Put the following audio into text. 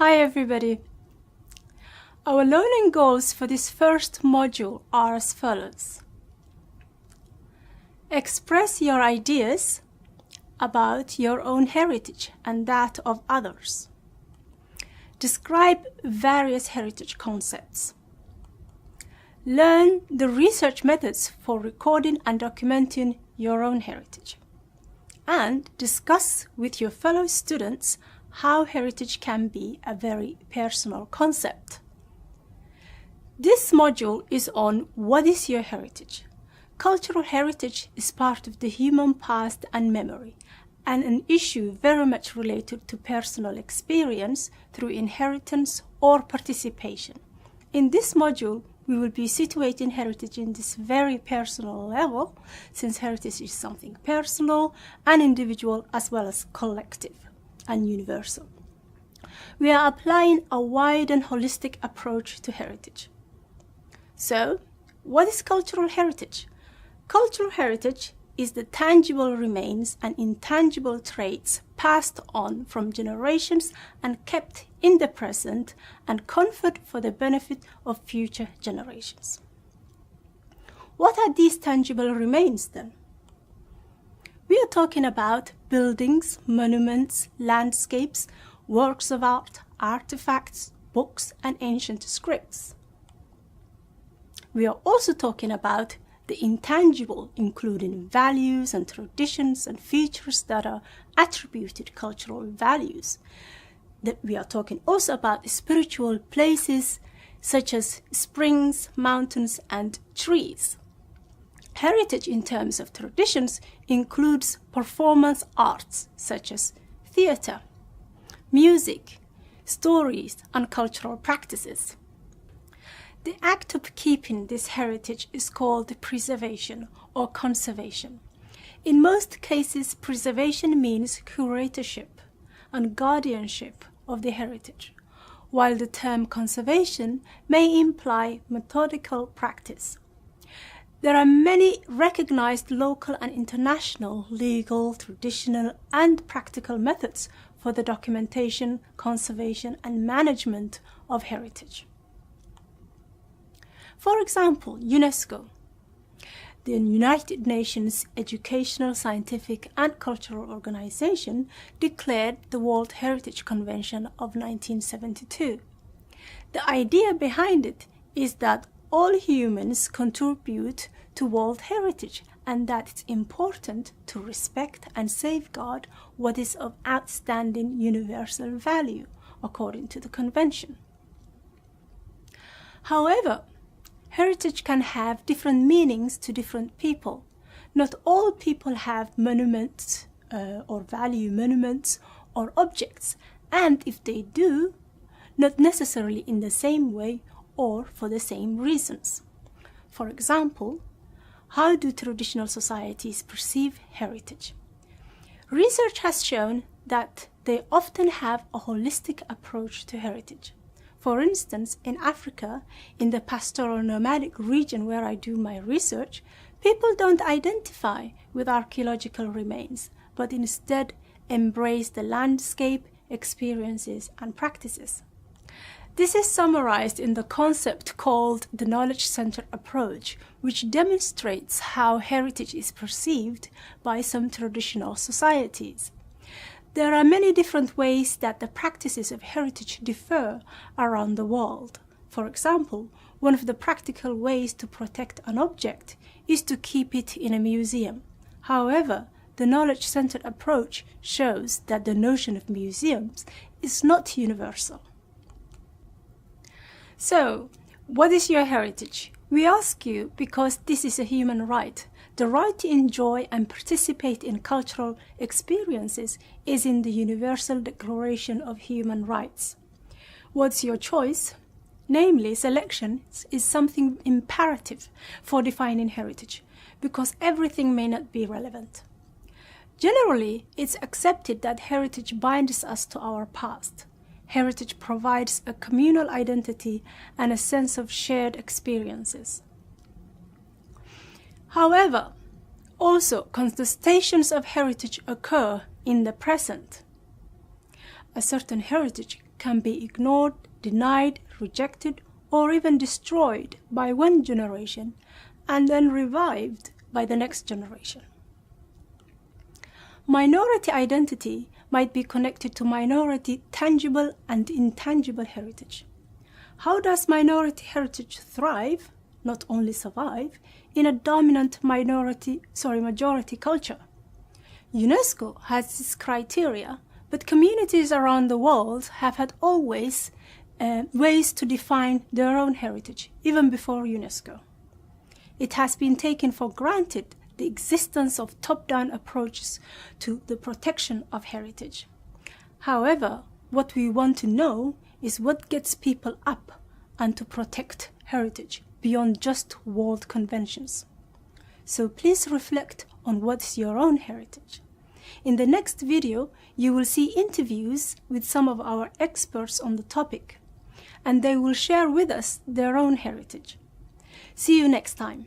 Hi everybody! Our learning goals for this first module are as follows. Express your ideas about your own heritage and that of others. Describe various heritage concepts. Learn the research methods for recording and documenting your own heritage. And discuss with your fellow students how heritage can be a very personal concept. This module is on what is your heritage. Cultural heritage is part of the human past and memory, and an issue very much related to personal experience through inheritance or participation. In this module, we will be situating heritage in this very personal level, since heritage is something personal and individual as well as collective and universal. We are applying a wide and holistic approach to heritage. So, what is cultural heritage? Cultural heritage is the tangible remains and intangible traits passed on from generations and kept in the present and conferred for the benefit of future generations. What are these tangible remains then? We are talking about buildings, monuments, landscapes, works of art, artifacts, books, and ancient scripts. We are also talking about the intangible, including values and traditions and features that are attributed cultural values. That we are talking also about spiritual places such as springs, mountains, and trees. Heritage in terms of traditions includes performance arts such as theatre, music, stories, and cultural practices. The act of keeping this heritage is called preservation or conservation. In most cases, preservation means curatorship and guardianship of the heritage, while the term conservation may imply methodical practice. There are many recognized local and international legal, traditional, and practical methods for the documentation, conservation, and management of heritage. For example, UNESCO, the United Nations Educational, Scientific, and Cultural Organization, declared the World Heritage Convention of 1972. The idea behind it is that all humans contribute to world heritage and that it's important to respect and safeguard what is of outstanding universal value, according to the convention. However, heritage can have different meanings to different people. Not all people have monuments or value monuments or objects, and if they do, not necessarily in the same way or for the same reasons. For example, how do traditional societies perceive heritage? Research has shown that they often have a holistic approach to heritage. For instance, in Africa, in the pastoral nomadic region where I do my research, people don't identify with archaeological remains, but instead embrace the landscape, experiences, and practices. This is summarized in the concept called the knowledge-centered approach, which demonstrates how heritage is perceived by some traditional societies. There are many different ways that the practices of heritage differ around the world. For example, one of the practical ways to protect an object is to keep it in a museum. However, the knowledge-centered approach shows that the notion of museums is not universal. So, what is your heritage? We ask you because this is a human right. The right to enjoy and participate in cultural experiences is in the Universal Declaration of Human Rights. What's your choice? Namely, selection is something imperative for defining heritage, because everything may not be relevant. Generally, it's accepted that heritage binds us to our past. Heritage provides a communal identity and a sense of shared experiences. However, also contestations of heritage occur in the present. A certain heritage can be ignored, denied, rejected, or even destroyed by one generation and then revived by the next generation. Minority identity might be connected to minority tangible and intangible heritage. How does minority heritage thrive, not only survive, in a dominant majority culture? UNESCO has its criteria, but communities around the world have had always ways to define their own heritage, even before UNESCO. It has been taken for granted the existence of top-down approaches to the protection of heritage. However, what we want to know is what gets people up and to protect heritage beyond just world conventions. So please reflect on what's your own heritage. In the next video, you will see interviews with some of our experts on the topic, and they will share with us their own heritage. See you next time.